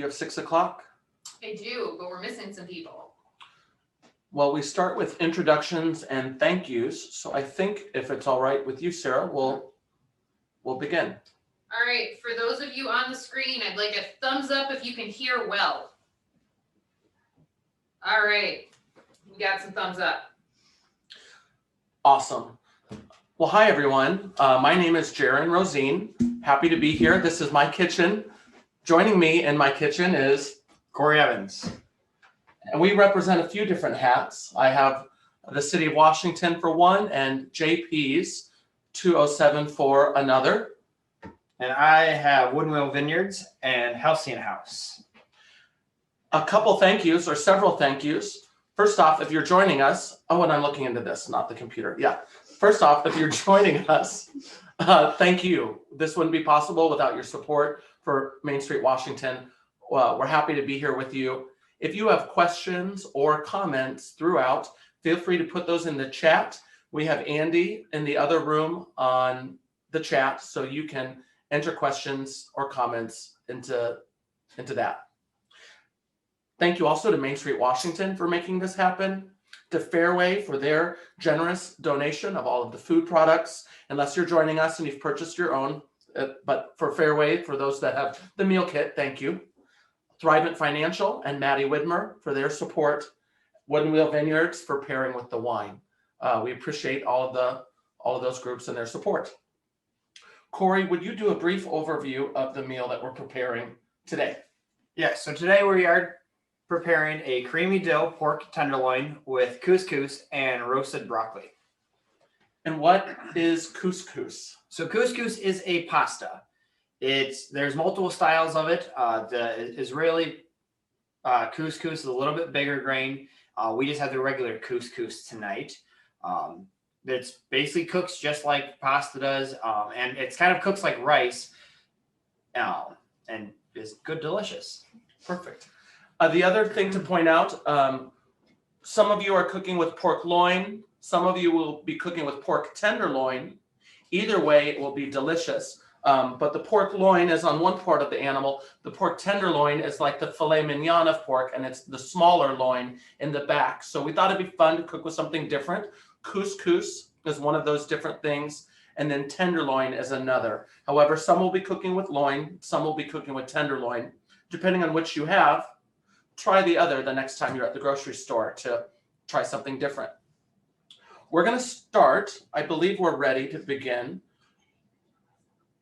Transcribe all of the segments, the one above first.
you have 6 o'clock? I do, but we're missing some people. Well, we start with introductions and thank yous. So I think if it's all right with you, Sarah, we'll begin. All right, for those of you on the screen, I'd like a thumbs up if you can hear well. All right, we got some thumbs up. Awesome. Well, hi, everyone. My name is Jaron Rosien. Happy to be here. This is my kitchen. Joining me in my kitchen is Cory Evans. And we represent a few different hats. I have the City of Washington for one and JP's 207 for another. And I have Wooden Vineyards and Halcyon House. A couple thank yous or several thank yous. First off, if you're joining us, oh, and I'm looking into this, not the computer. Yeah. First off, if you're joining us, thank you. This wouldn't be possible without your support for Main Street Washington. We're happy to be here with you. If you have questions or comments throughout, feel free to put those in the chat. We have Andy in the other room on the chat, so you can enter questions or comments into that. Thank you also to Main Street Washington for making this happen, to Fairway for their generous donation of all of the food products, unless you're joining us and you've purchased your own. But for Fairway, for those that have the meal kit, thank you. Thrivent Financial and Maddie Widmer for their support. Wooden Wheel Vineyards for pairing with the wine. We appreciate all of those groups and their support. Cory, would you do a brief overview of the meal that we're preparing today? Yes, so today we are preparing a creamy dill pork tenderloin with couscous and roasted broccoli. And what is couscous? So couscous is a pasta. There's multiple styles of it. The Israeli couscous is a little bit bigger grain. We just have the regular couscous tonight. It's basically cooks just like pasta does, and it's kind of cooks like rice, and is good, delicious. Perfect. The other thing to point out, some of you are cooking with pork loin. Some of you will be cooking with pork tenderloin. Either way, it will be delicious. But the pork loin is on one part of the animal. The pork tenderloin is like the filet mignon of pork, and it's the smaller loin in the back. So we thought it'd be fun to cook with something different. Couscous is one of those different things, and then tenderloin is another. However, some will be cooking with loin, some will be cooking with tenderloin. Depending on which you have, try the other the next time you're at the grocery store to try something different. We're going to start, I believe we're ready to begin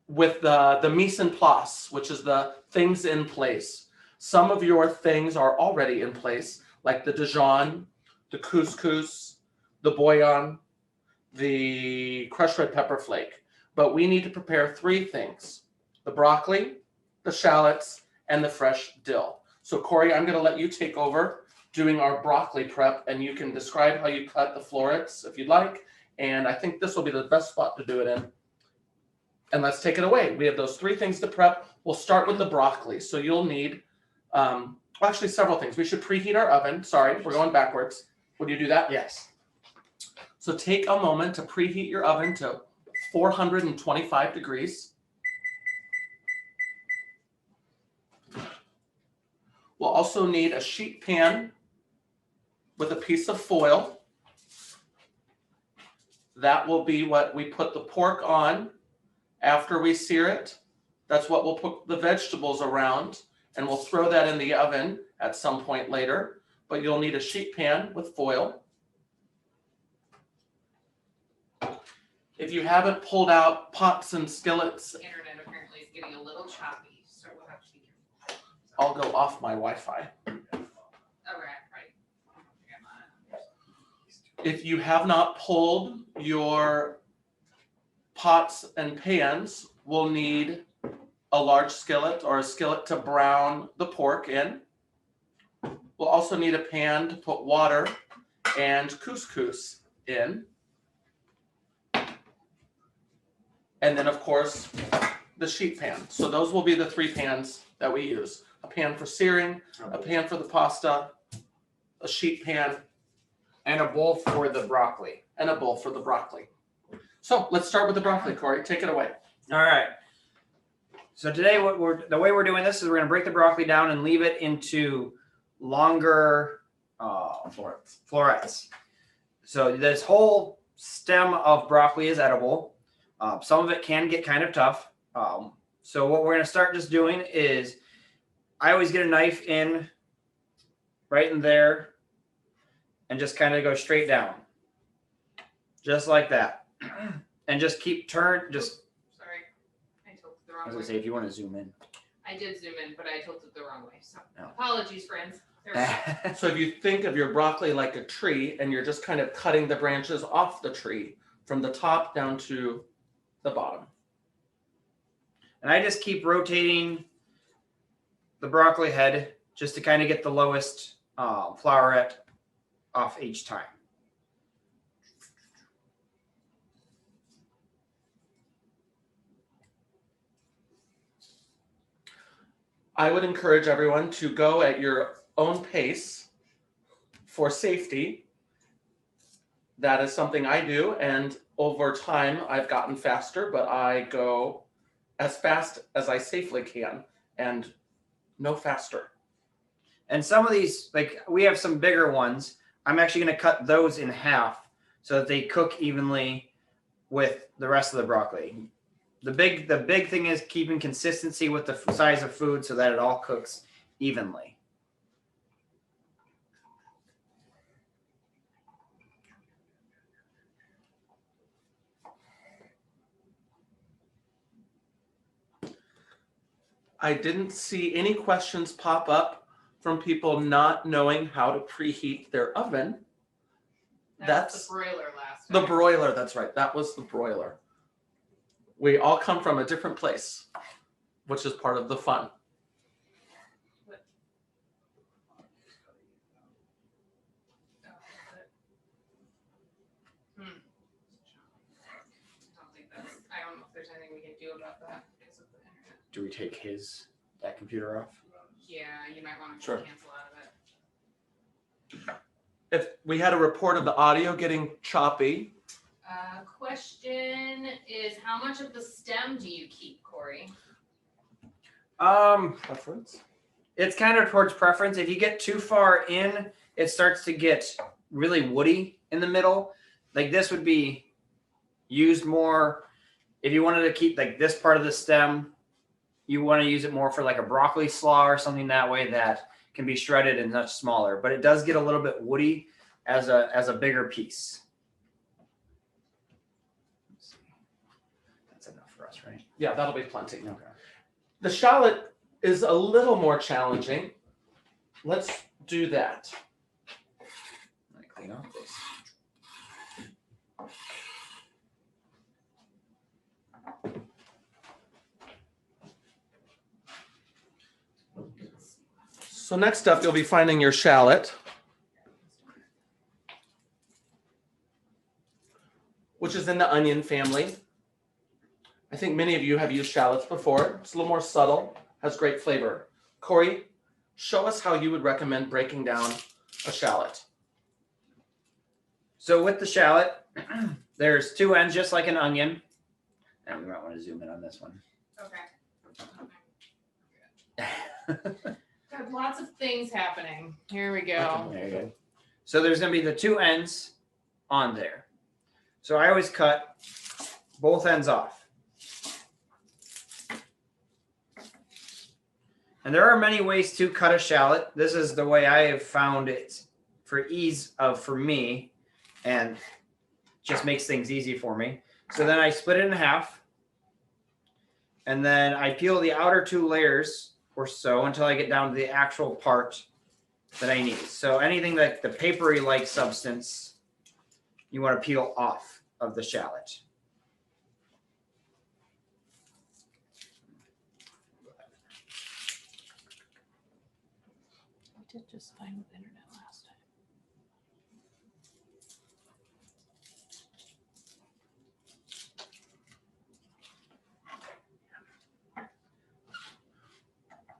with the mise en place, which is the things in place. Some of your things are already in place, like the Dijon, the couscous, the bouillon, the crushed red pepper flake. But we need to prepare three things: the broccoli, the shallots, and the fresh dill. So Cory, I'm going to let you take over doing our broccoli prep, and you can describe how you cut the florets if you'd like. And I think this will be the best spot to do it in. And let's take it away. We have those three things to prep. We'll start with the broccoli. So you'll need, actually several things. We should preheat our oven. Sorry, we're going backwards. Would you do that? Yes. So take a moment to preheat your oven to 425 degrees. We'll also need a sheet pan with a piece of foil. That will be what we put the pork on after we sear it. That's what we'll put the vegetables around, and we'll throw that in the oven at some point later. But you'll need a sheet pan with foil. If you haven't pulled out pots and skillets, The internet apparently is getting a little choppy, so we'll have to be careful. I'll go off my Wi-Fi. Okay, right. If you have not pulled your pots and pans, we'll need a large skillet or a skillet to brown the pork in. We'll also need a pan to put water and couscous in. And then, of course, the sheet pan. So those will be the three pans that we use. A pan for searing, a pan for the pasta, a sheet pan, And a bowl for the broccoli. and a bowl for the broccoli. So let's start with the broccoli, Cory. Take it away. All right. So today, the way we're doing this is we're going to break the broccoli down and leave it into longer florets. So this whole stem of broccoli is edible. Some of it can get kind of tough. So what we're going to start just doing is I always get a knife in right in there and just kind of go straight down. Just like that. And just keep Sorry, I tilted the wrong I was way. going to say, if you want to zoom in. I did zoom in, but I tilted the wrong way. So No. apologies, friends. There we go. So if you think of your broccoli like a tree and you're just kind of cutting the branches off the tree from the top down to the bottom. And I just keep rotating the broccoli head just to kind of get the lowest floweret off each time. I would encourage everyone to go at your own pace for safety. That is something I do, and over time I've gotten faster, but I go as fast as I safely can and no faster. And some of these, like we have some bigger ones, I'm actually going to cut those in half so that they cook evenly with the rest of the broccoli. The big thing is keeping consistency with the size of food so that it all cooks evenly. I didn't see any questions pop up from people not knowing how to preheat their oven. That's the broiler last the time. broiler, that's right. That was the broiler. We all come from a different place, which is part of the fun. I don't know if there's anything we can do about that because of the internet. Do we take that computer off? Yeah, you might want to Sure. cancel out of it. If we had a report of the audio getting choppy, Question is, how much of the stem do you keep, Cory? preference. It's kind of towards preference. If you get too far in, it starts to get really woody in the middle. Like this would be used more if you wanted to keep like this part of the stem. You want to use it more for like a broccoli slaw or something that way that can be shredded and much smaller. But it does get a little bit woody as a bigger piece. That's enough for us, right? Yeah, that'll be plenty. Okay. The shallot is a little more challenging. Let's do that. Let me clean off this. So next up, you'll be finding your shallot, which is in the onion family. I think many of you have used shallots before. It's a little more subtle, has great flavor. Cory, show us how you would recommend breaking down a shallot. So with the shallot, there's two ends just like an onion. And we might want to zoom in on this one. Okay. Got lots of things happening. Here we go. There you go. So there's going to be the two ends on there. So I always cut both ends off. And there are many ways to cut a shallot. This is the way I have found it for ease for me, and just makes things easy for me. So then I split it in half, and then I peel the outer two layers or so until I get down to the actual part that I need. So anything like the papery like substance, you want to peel off of the shallot. We did just fine with internet last time.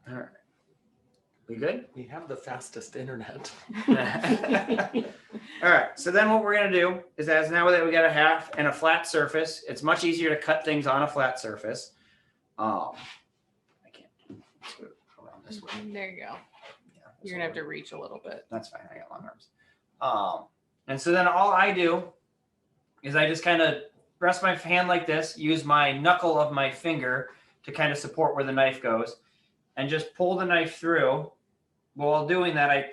All right. We good? We have the fastest internet. All right. So then what we're going to do is, as now that we got a half and a flat surface, it's much easier to cut things on a flat surface. Around this way. There you go. Yeah, You're gonna have to reach a little bit. That's fine. I got long arms. And so then all I do is I just kind of rest my hand like this, use my knuckle of my finger to kind of support where the knife goes, and just pull the knife through. While doing that, I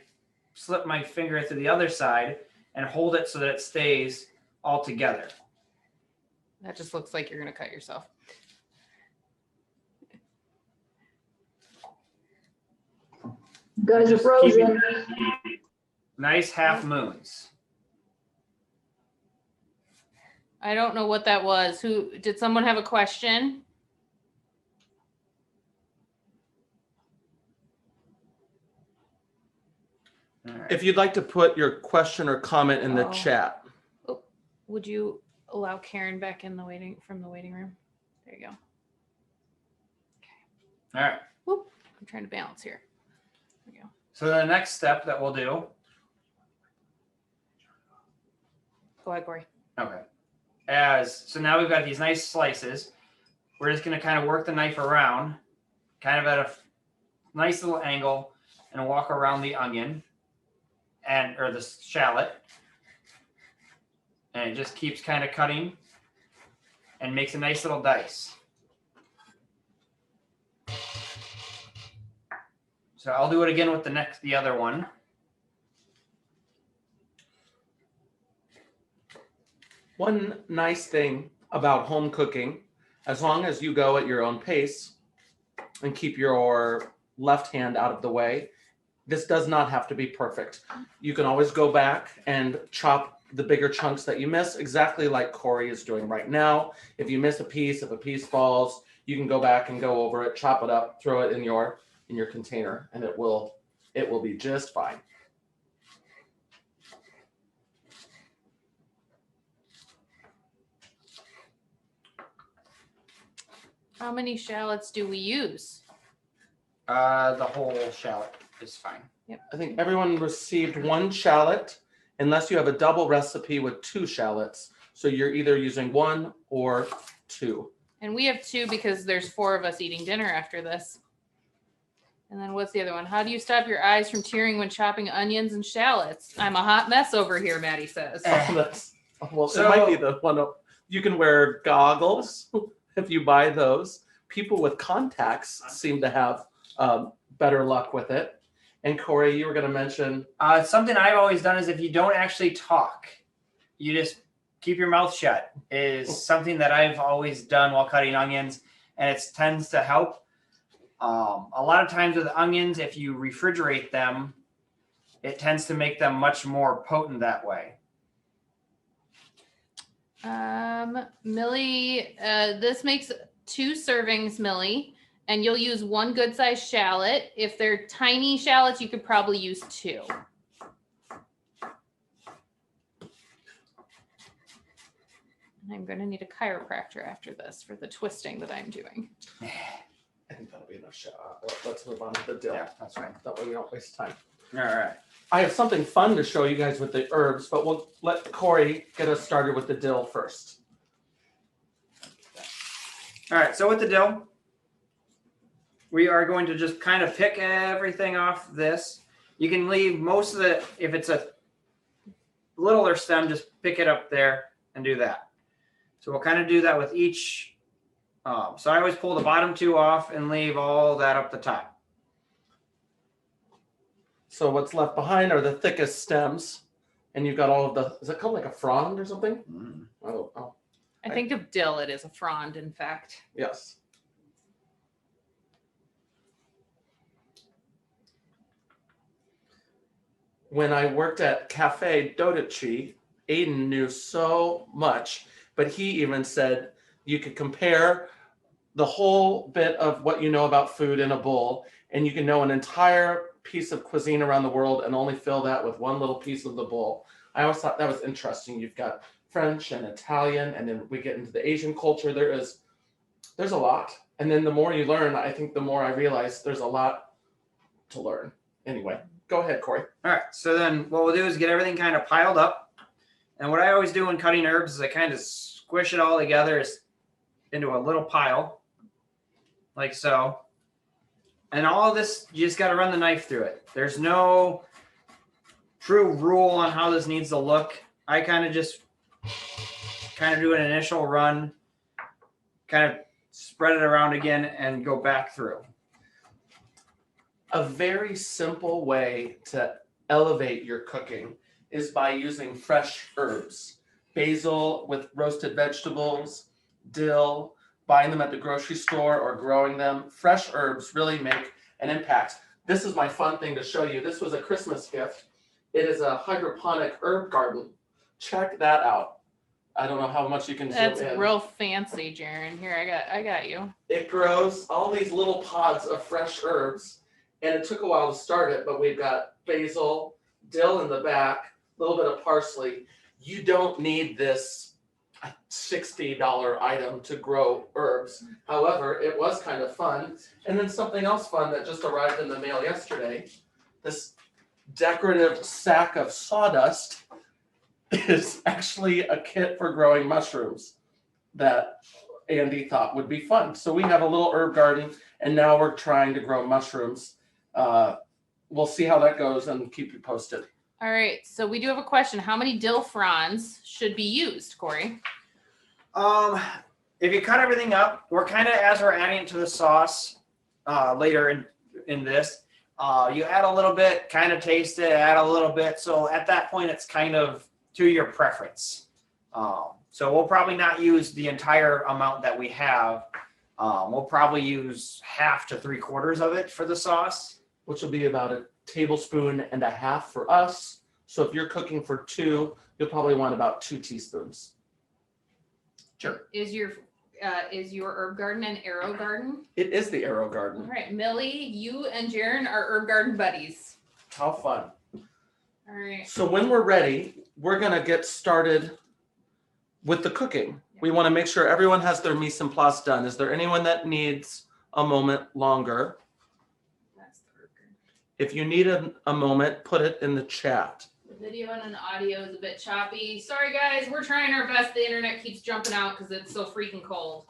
slip my finger to the other side and hold it so that it stays all together. That just looks like you're gonna cut yourself. You guys are Just keep it- frozen. Nice half moons. I don't know what that was. Who did someone have a question? All right. If you'd like to put your question or comment in the Oh. chat. Would you allow Karen back in the waiting room? There you go. All right. Whoop. I'm trying to balance here. There we go. So the next step that we'll do. Go ahead, Cory. Okay. So now we've got these nice slices. We're just going to kind of work the knife around, kind of at a nice little angle, and walk around the onion or the shallot. And it just keeps kind of cutting and makes a nice little dice. So I'll do it again with the other one. One nice thing about home cooking, as long as you go at your own pace and keep your left hand out of the way, this does not have to be perfect. You can always go back and chop the bigger chunks that you miss, exactly like Cory is doing right now. If you miss a piece, if a piece falls, you can go back and go over it, chop it up, throw it in your container, and it will be just fine. How many shallots do we use? The whole shallot is fine. I think everyone received one shallot, unless you have a double recipe with 2 shallots. So you're either using 1 or 2. And we have 2 because there's 4 of us eating dinner after this. And then what's the other one? How do you stop your eyes from tearing when chopping onions and shallots? I'm a hot mess over here, Maddie says. Well, So- it might be the one. You can wear goggles if you buy those. People with contacts seem to have better luck with it. And Cory, you were going to mention. Something I've always done is if you don't actually talk, you just keep your mouth shut is something that I've always done while cutting onions, and it tends to help. A lot of times with onions, if you refrigerate them, it tends to make them much more potent that way. Millie, this makes 2 servings, Millie, and you'll use 1 good sized shallot. If they're tiny shallots, you could probably use 2. And I'm going to need a chiropractor after this for the twisting that I'm doing. I think that'll be enough shot. Let's move on to the dill. Yeah, that's right. That way we don't waste time. All right. I have something fun to show you guys with the herbs, but we'll let Cory get us started with the dill first. All right. So with the dill, we are going to just kind of pick everything off this. You can leave most of the, if it's a littler stem, just pick it up there and do that. So we'll kind of do that with each. So I always pull the bottom 2 off and leave all that up the top. So what's left behind are the thickest stems, and you've got all of the, is it called like a frond or something? Oh, I think of dill, it is a frond, in fact. yes. When I worked at Cafe Dodici, Aiden knew so much, but he even said you could compare the whole bit of what you know about food in a bowl, and you can know an entire piece of cuisine around the world and only fill that with one little piece of the bowl. I always thought that was interesting. You've got French and Italian, and then we get into the Asian culture. There's a lot. And then the more you learn, I think the more I realize there's a lot to learn. Anyway, go ahead, Cory. All right. So then what we'll do is get everything kind of piled up. And what I always do when cutting herbs is I kind of squish it all together into a little pile, like so. And all of this, you just got to run the knife through it. There's no true rule on how this needs to look. I kind of do an initial run, kind of spread it around again and go back through. A very simple way to elevate your cooking is by using fresh herbs. Basil with roasted vegetables, dill, buying them at the grocery store or growing them. Fresh herbs really make an impact. This is my fun thing to show you. This was a Christmas gift. It is a hydroponic herb garden. Check that out. I don't know how much you can zoom in. That's real fancy, Jaron. Here, I got you. It grows all these little pods of fresh herbs, and it took a while to start it, but we've got basil, dill in the back, a little bit of parsley. You don't need this $60 item to grow herbs. However, it was kind of fun. And then something else fun that just arrived in the mail yesterday, this decorative sack of sawdust is actually a kit for growing mushrooms that Andy thought would be fun. So we have a little herb garden, and now we're trying to grow mushrooms. We'll see how that goes and keep you posted. All right, so we do have a question. How many dill fronds should be used, Cory? If you cut everything up, we're kind of, as we're adding it to the sauce later in this, you add a little bit, kind of taste it, add a little bit. So at that point, it's kind of to your preference. So we'll probably not use the entire amount that we have. We'll probably use 1/2 to 3/4 of it for the sauce, which will be about 1.5 tablespoons for us. So if you're cooking for 2, you'll probably want about 2 teaspoons. Sure. Is your herb garden an arrow garden? It is the arrow garden. All right, Millie, you and Jaron are herb garden buddies. How fun. All right. So when we're ready, we're going to get started with the cooking. We want to make sure everyone has their mise en place done. Is there anyone that needs a moment longer? That's the herb garden. If you need a moment, put it in the chat. The video and the audio is a bit choppy. Sorry, guys. We're trying our best. The internet keeps jumping out because it's so freaking cold.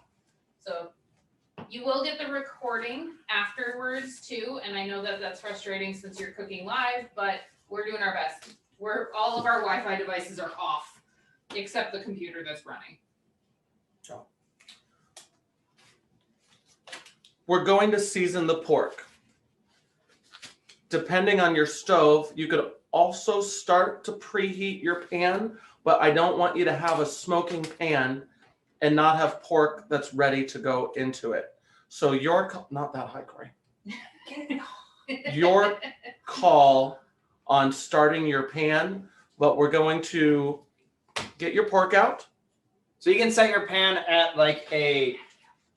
So you will get the recording afterwards, too. And I know that that's frustrating since you're cooking live, but we're doing our best. All of our Wi-Fi devices are off, except the computer that's running. We're going to season the pork. Depending on your stove, you could also start to preheat your pan, but I don't want you to have a smoking pan and not have pork that's ready to go into it. So not that high, Cory. Your call on starting your pan, but we're going to get your pork out. So you can set your pan at like a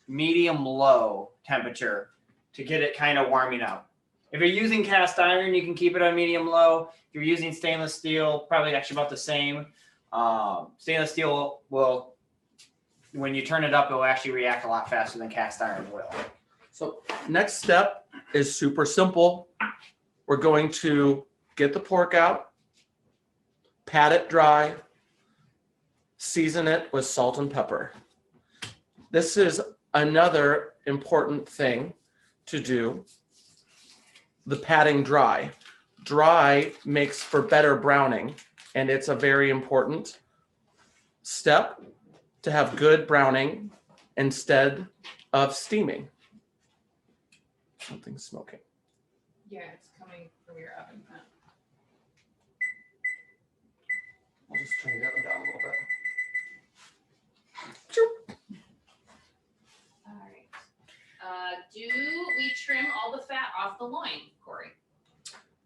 medium-low temperature to get it kind of warming up. If you're using cast iron, you can keep it on medium-low. If you're using stainless steel, probably actually about the same. Stainless steel will, when you turn it up, it will actually react a lot faster than cast iron will. So next step is super simple. We're going to get the pork out, pat it dry, season it with salt and pepper. This is another important thing to do. The patting dry. Dry makes for better browning, and it's a very important step to have good browning instead of steaming. Something's smoking. Yeah, it's coming from your oven. I'll just turn the oven down a little bit. All right. Do we trim all the fat off the loin, Cory?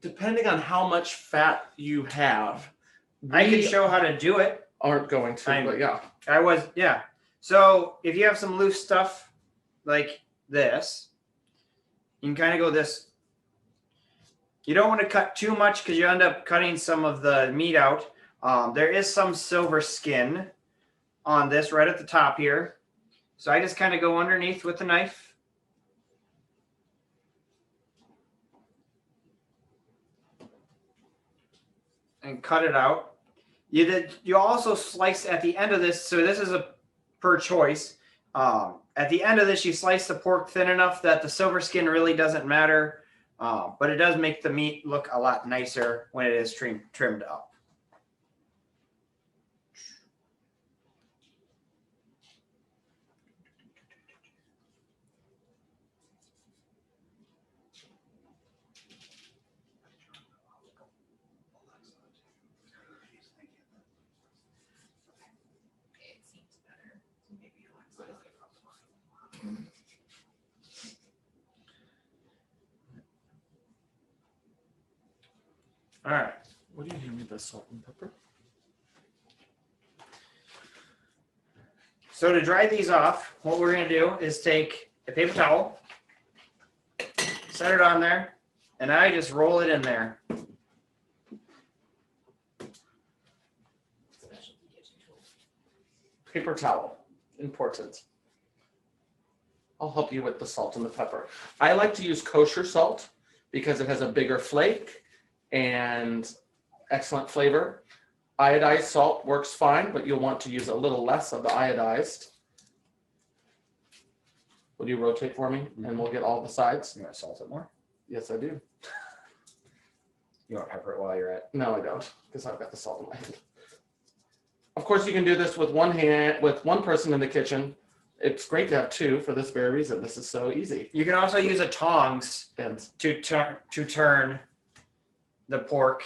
Depending on how much fat you have, I can show how to do it. Aren't going to, but yeah. So if you have some loose stuff like this, you can kind of go this. You don't want to cut too much because you end up cutting some of the meat out. There is some silver skin on this right at the top here. So I just kind of go underneath with the knife. And cut it out. You also slice at the end of this. So this is a per choice. at the end of this, you slice the pork thin enough that the silver skin really doesn't matter, but it does make the meat look a lot nicer when it is trimmed up. Okay, it seems better. All right. What do you need the salt and pepper? So to dry these off, what we're going to do is take a paper towel, set it on there, and I just roll it in there. Specialty kitchen tools. Paper towel, important. I'll help you with the salt and the pepper. I like to use kosher salt because it has a bigger flake and excellent flavor. Iodized salt works fine, but you'll want to use a little less of the iodized. Will you rotate for me and we'll get all the sides? You want to salt it more? Yes, I do. You want to pepper it while you're at? No, I don't, because I've got the salt in my hand. Of course, you can do this with one hand, with one person in the kitchen. It's great to have two for this very reason. This is so easy. You can also use a tongs And to turn the pork.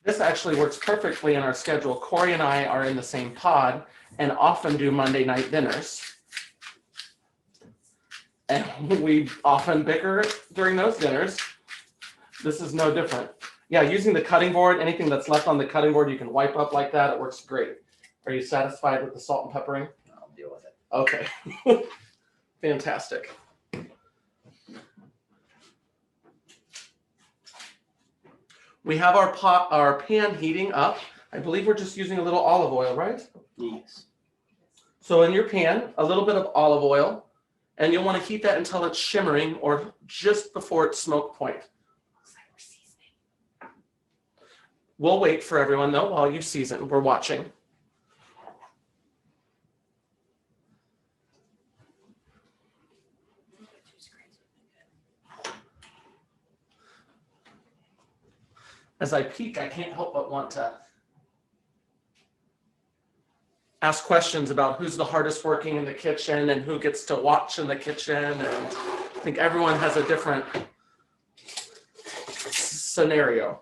this actually works perfectly in our schedule. Cory and I are in the same pod and often do Monday night dinners. And we often bicker during those dinners. This is no different. Yeah, using the cutting board, anything that's left on the cutting board, you can wipe up like that. It works great. Are you satisfied with the salt and peppering? I'll deal with it. Okay. Fantastic. We have our pan heating up. I believe we're just using a little olive oil, right? Yes. So in your pan, a little bit of olive oil, and you'll want to heat that until it's shimmering or just before it's smoke point. Looks like we're seasoning. We'll wait for everyone though while you season. We're watching. As I peek, I can't help but want to ask questions about who's the hardest working in the kitchen and who gets to watch in the kitchen. And I think everyone has a different scenario.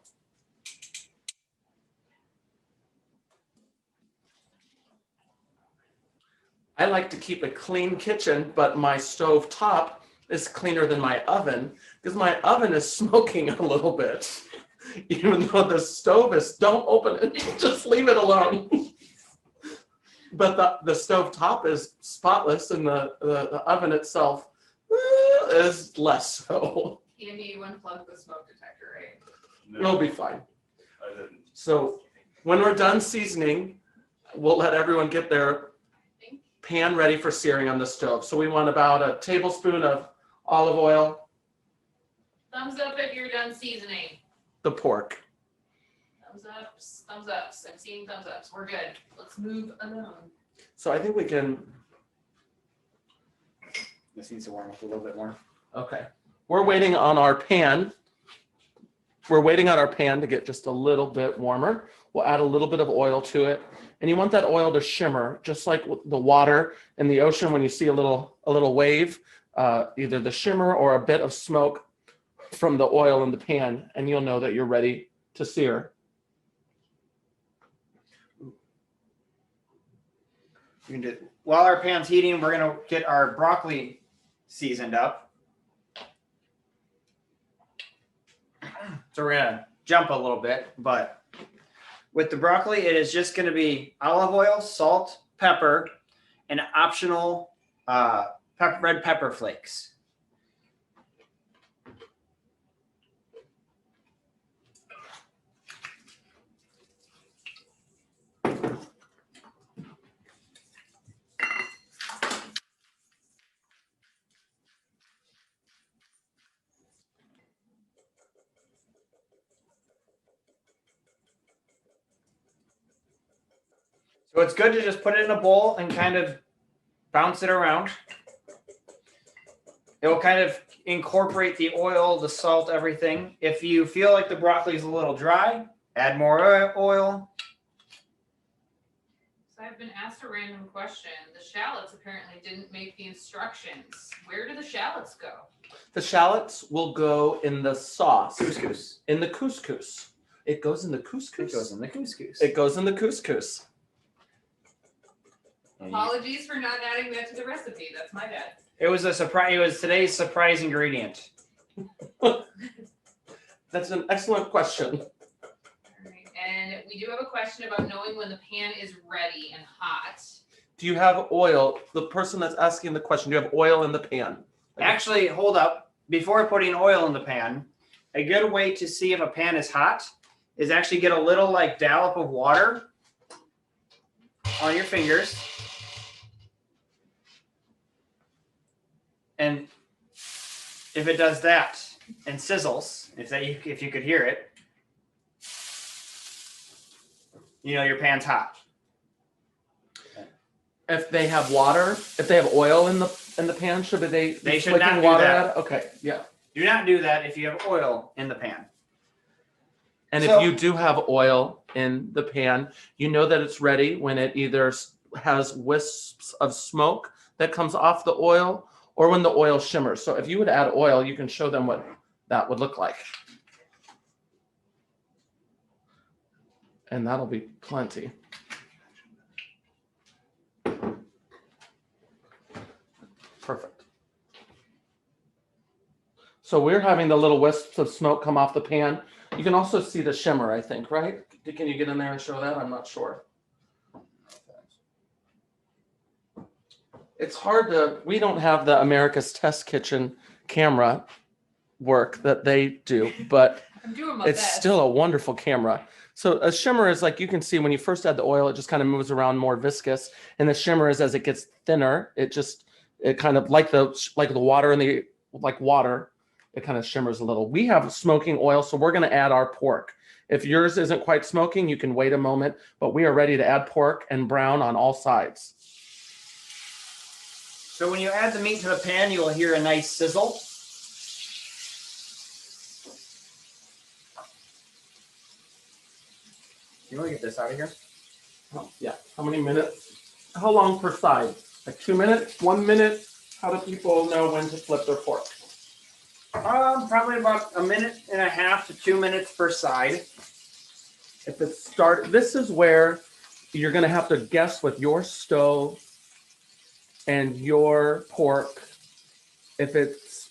I like to keep a clean kitchen, but my stove top is cleaner than my oven because my oven is smoking a little bit. Even though the stove is, don't open it, just leave it alone. But the stove top is spotless and the oven itself is less so. Andy, you unplugged the smoke detector, right? It'll be fine. I didn't. So when we're done seasoning, we'll let everyone get their pan ready for searing on the stove. So we want about a tablespoon of olive oil, Thumbs up if you're done seasoning. the pork. Thumbs ups, thumbs ups. I'm seeing thumbs ups. We're good. Let's move along. So I think we can, This needs to warm up a little bit more. okay. We're waiting on our pan. We're waiting on our pan to get just a little bit warmer. We'll add a little bit of oil to it. And you want that oil to shimmer, just like the water in the ocean when you see a little wave, either the shimmer or a bit of smoke from the oil in the pan, and you'll know that you're ready to sear. We can do, while our pan's heating, we're gonna get our broccoli seasoned up. So we're gonna jump a little bit, but with the broccoli, it is just gonna be olive oil, salt, pepper, and optional red pepper flakes. So it's good to just put it in a bowl and kind of bounce it around. It will kind of incorporate the oil, the salt, everything. If you feel like the broccoli is a little dry, add more oil. So I've been asked a random question. The shallots apparently didn't make the instructions. Where do the shallots go? The shallots will go in the sauce. Couscous. In the couscous. It goes in the couscous. It goes in the couscous. It goes in the couscous. Apologies for not adding that to the recipe. That's my bad. It was a surprise. It was today's surprise ingredient. That's an excellent question. All right. And we do have a question about knowing when the pan is ready and hot. Do you have oil? The person that's asking the question, do you have oil in the pan? Actually, hold up. Before putting oil in the pan, a good way to see if a pan is hot is actually get a little like dollop of water on your fingers. And if it does that and sizzles, if you could hear it, you know your pan's hot. If they have water, if they have oil in the pan, should they They should flicking not do water that. at it? Okay, yeah. Do not do that if you have oil in the pan. And So- if you do have oil in the pan, you know that it's ready when it either has wisps of smoke that comes off the oil or when the oil shimmers. So if you would add oil, you can show them what that would look like. And that'll be plenty. Perfect. So we're having the little wisps of smoke come off the pan. You can also see the shimmer, I think, right? Can you get in there and show that? I'm not sure. It's hard we don't have the America's Test Kitchen camera work that they do, but I'm doing my it's best. still a wonderful camera. So a shimmer is like, you can see when you first add the oil, it just kind of moves around more viscous. And the shimmer is as it gets thinner, it kind of like the water in the, like water, it kind of shimmers a little. We have smoking oil, so we're going to add our pork. If yours isn't quite smoking, you can wait a moment, but we are ready to add pork and brown on all sides. So when you add the meat to the pan, you will hear a nice sizzle. You want to get this out of here? Oh, yeah. How many minutes? How long per side? Like 2 minutes? 1 minute? How do people know when to flip their pork? Probably about 1.5 minutes to 2 minutes per side. If it's this is where you're going to have to guess with your stove and your pork. If it's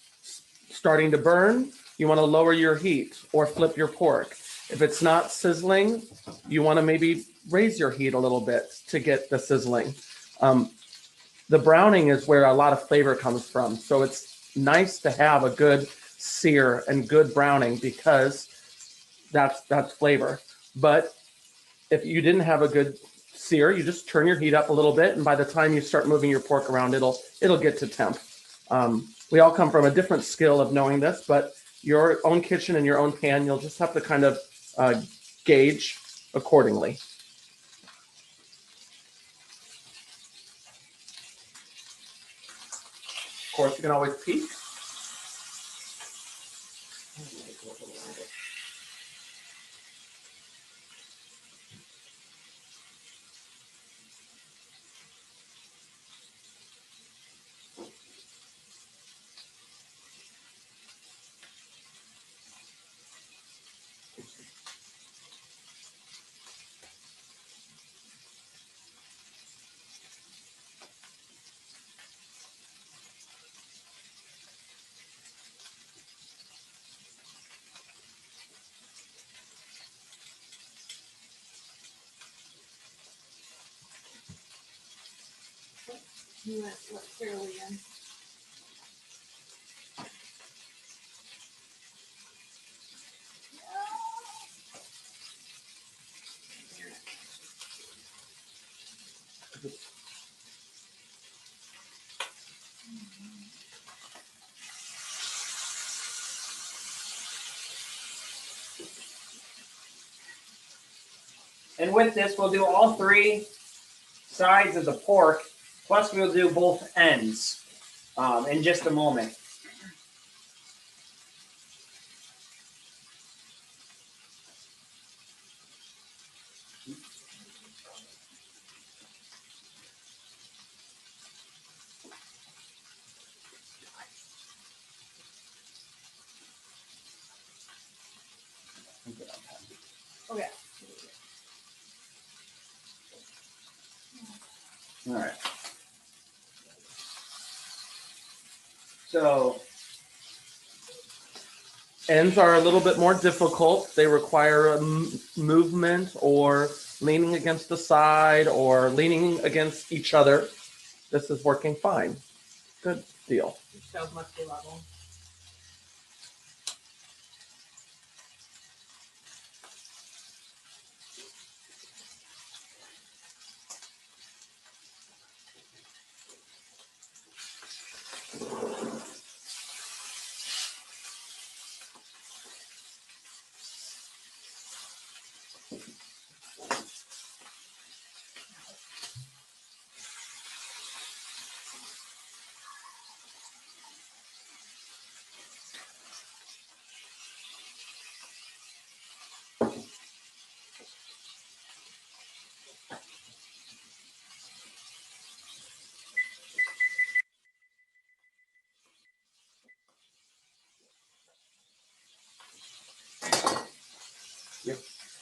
starting to burn, you want to lower your heat or flip your pork. If it's not sizzling, you want to maybe raise your heat a little bit to get the sizzling. The browning is where a lot of flavor comes from. So it's nice to have a good sear and good browning because that's flavor. But if you didn't have a good sear, you just turn your heat up a little bit, and by the time you start moving your pork around, it'll get to temp. We all come from a different skill of knowing this, but your own kitchen and your own pan, you'll just have to kind of gauge accordingly. Of course, you can always peek. You let Carly in. And with this, we'll do all three sides of the pork. Plus, we'll do both ends in just a moment. Okay. All right. So Ends are a little bit more difficult. They require a movement or leaning against the side or leaning against each other. This is working fine. Good deal. The stove must be level.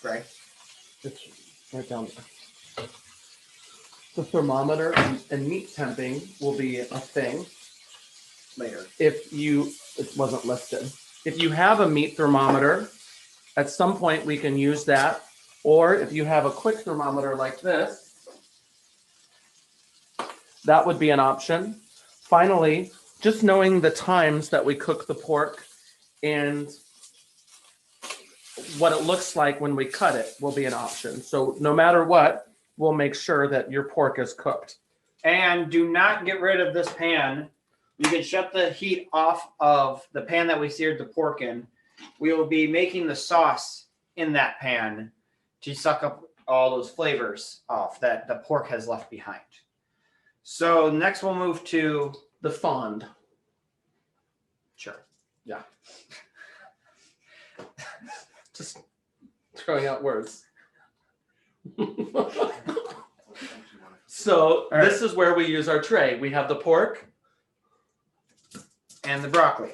right. It's right down there. The thermometer and meat temping will be a thing. Later. It wasn't listed. If you have a meat thermometer, at some point we can use that. Or if you have a quick thermometer like this, that would be an option. Finally, just knowing the times that we cook the pork and what it looks like when we cut it will be an option. So no matter what, we'll make sure that your pork is cooked. And do not get rid of this pan. You can shut the heat off of the pan that we seared the pork in. We will be making the sauce in that pan to suck up all those flavors off that the pork has left behind. So next we'll move to The fond. sure. Yeah. Just throwing out words. So right. This is where we use our tray. We have the pork. And the broccoli.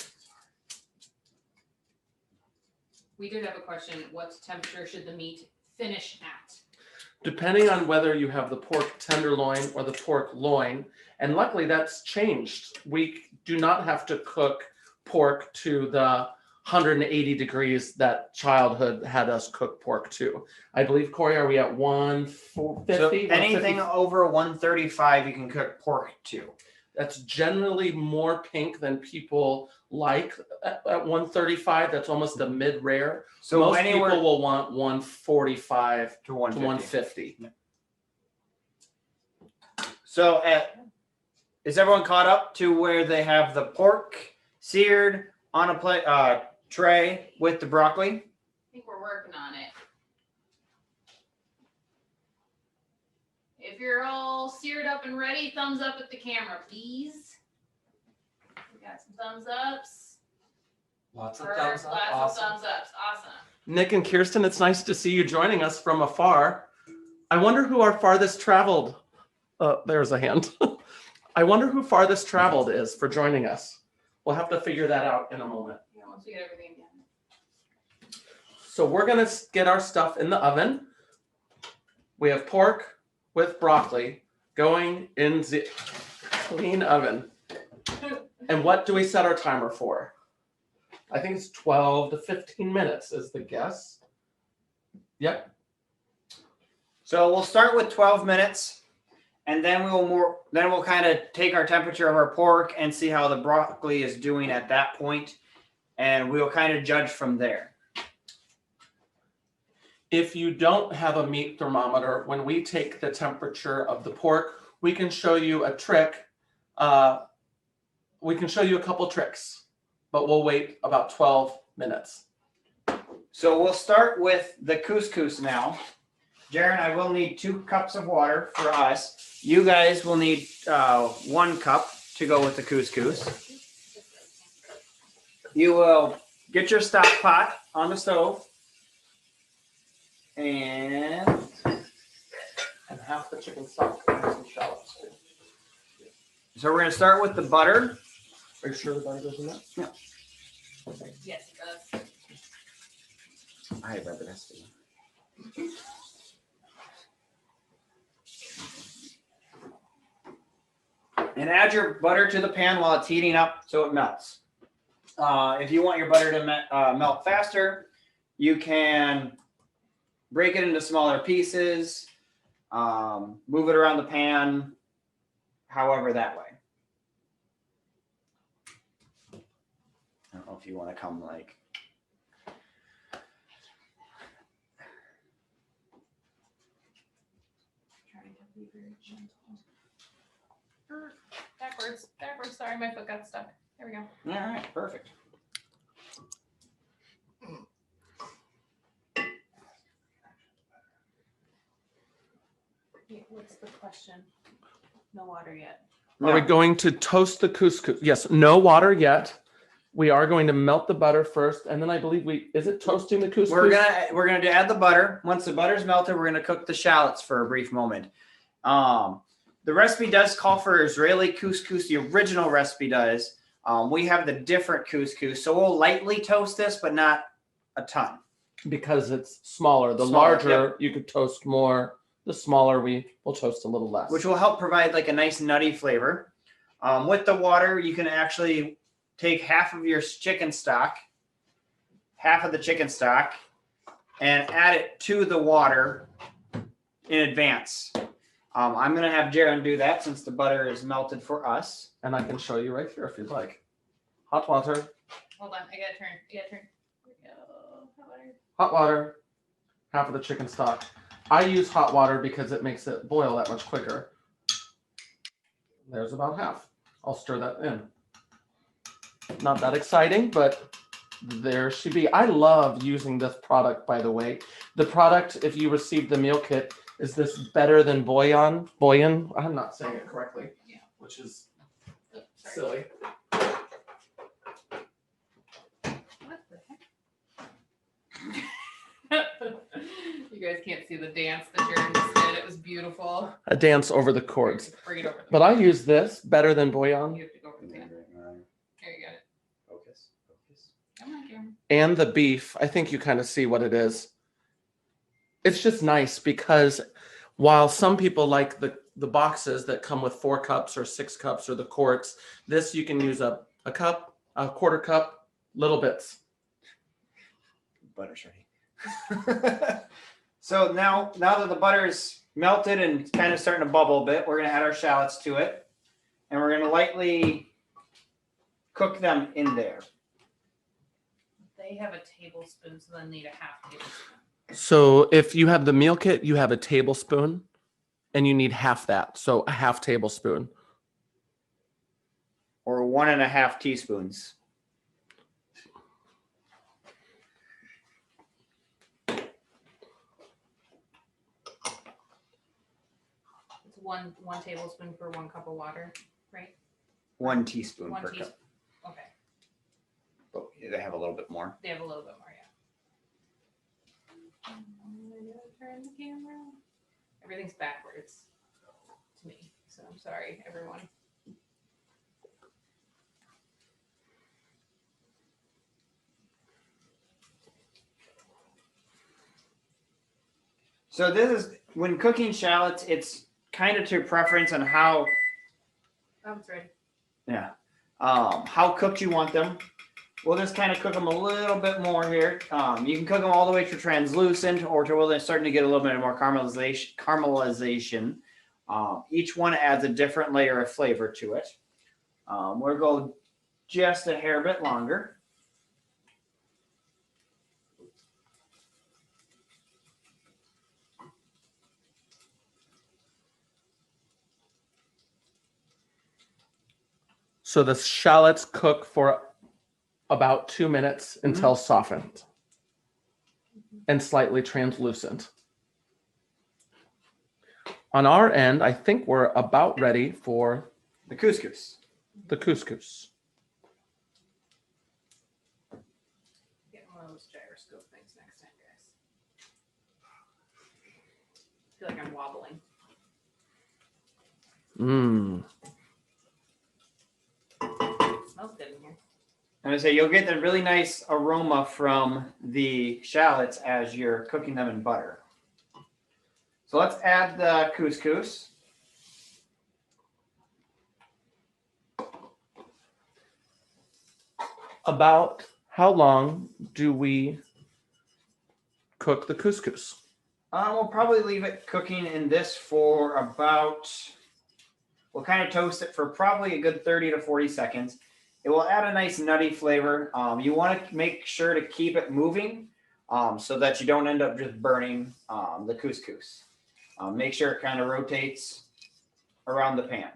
We did have a question. What temperature should the meat finish at? Depending on whether you have the pork tenderloin or the pork loin. And luckily that's changed. We do not have to cook pork to the 180 degrees that childhood had us cook pork to. I believe, Cory, are we at 150? So anything over 135 you can cook pork to. That's generally more pink than people like at 135. That's almost a mid-rare. So most anywhere people will want 145 to to 150. 150. So is everyone caught up to where they have the pork seared on a plate tray with the broccoli? I think we're working on it. If you're all seared up and ready, thumbs up at the camera, please. We got some thumbs ups. Lots of Lots thumbs up. of Awesome. thumbs ups. Awesome. Nick and Kirsten, it's nice to see you joining us from afar. I wonder who our farthest traveled. There's a hand. I wonder who farthest traveled is for joining us. We'll have to figure that out in a moment. Yeah, once we get everything done. So we're gonna get our stuff in the oven. We have pork with broccoli going in the clean oven. And what do we set our timer for? I think it's 12 to 15 minutes is the guess. Yep. So we'll start with 12 minutes, and then we'll kind of take our temperature of our pork and see how the broccoli is doing at that point, and we'll kind of judge from there. If you don't have a meat thermometer, when we take the temperature of the pork, we can show you a trick. We can show you a couple tricks, but we'll wait about 12 minutes. So we'll start with the couscous now. Jaron, I will need 2 cups of water for us. You guys will need 1 cup to go with the couscous. You will get your stock pot on the stove. And half the chicken stock and some shallots too. so we're going to start with the butter. Are you sure the butter goes in that? Yeah. Yes, it does. I read the recipe. And add your butter to the pan while it's heating up so it melts. If you want your butter to melt faster, you can break it into smaller pieces, move it around the pan, however that way. I don't know if you want to come like... Trying to be very gentle. Backwards. Sorry, my foot got stuck. There we go. All right, perfect. What's the question? No water yet. Are we going to toast the couscous? Yes, no water yet. We are going to melt the butter first, and then I believe is it toasting the couscous? We're gonna add the butter. Once the butter's melted, we're gonna cook the shallots for a brief moment. The recipe does call for Israeli couscous. The original recipe does. We have the different couscous, so we'll lightly toast this, but not a ton. Because it's smaller. The Smaller, larger, you could toast more. The smaller, we will toast a little less. Which will help provide like a nice nutty flavor. With the water, you can actually take half of your chicken stock, half of the chicken stock, and add it to the water in advance. I'm going to have Jaron do that since the butter is melted for us. And I can show you right here if you'd like. Hot water. Hold on, I gotta turn. There we go. Hot water. Hot water. Half of the chicken stock. I use hot water because it makes it boil that much quicker. There's about half. I'll stir that in. Not that exciting, but there she be. I love using this product, by the way. The product, if you received the meal kit, is this better than bouillon? I'm not saying it correctly. Yeah. Which is Oh, sorry. silly. What the heck? You guys can't see the dance that Jaron just did. It was beautiful. A dance over the chords. Bring it over. The But I use this better than bouillon. You have to go over the pan. There you got it. Focus. Come on, Jaron. And the beef. I think you kind of see what it is. It's just nice because while some people like the boxes that come with 4 cups or 6 cups or the quarts, this you can use a cup, a quarter cup, little bits. Butter's ready. So now that the butter is melted and kind of starting to bubble a bit, we're going to add our shallots to it. And we're going to lightly cook them in there. They have a tablespoon, so they'll need a half tablespoon. So if you have the meal kit, you have a tablespoon and you need half that. So a half tablespoon. Or 1.5 teaspoons. It's one tablespoon for 1 cup of water, right? 1 teaspoon 1 per teaspoon. cup. Okay. But they have a little bit more. They have a little bit more, yeah. Turn the camera. Everything's backwards to me, so I'm sorry, everyone. So this is, when cooking shallots, it's kind of to your preference on how, Oh, it's ready. how cooked you want them. We'll just kind of cook them a little bit more here. You can cook them all the way to translucent or to where they're starting to get a little bit more caramelization. Each one adds a different layer of flavor to it. We'll go just a hair bit longer. So the shallots cook for about 2 minutes until softened and slightly translucent. on our end, I think we're about ready for The couscous. the couscous. Get one of those gyroscope things next time, guys. I feel like I'm wobbling. Mmm. It smells good in here. I'm gonna say you'll get the really nice aroma from the shallots as you're cooking them in butter. So let's add the couscous. About how long do we cook the couscous? We'll probably leave it cooking in this for about, we'll kind of toast it for probably a good 30 to 40 seconds. It will add a nice nutty flavor. You want to make sure to keep it moving so that you don't end up just burning the couscous. Make sure it kind of rotates around the pan.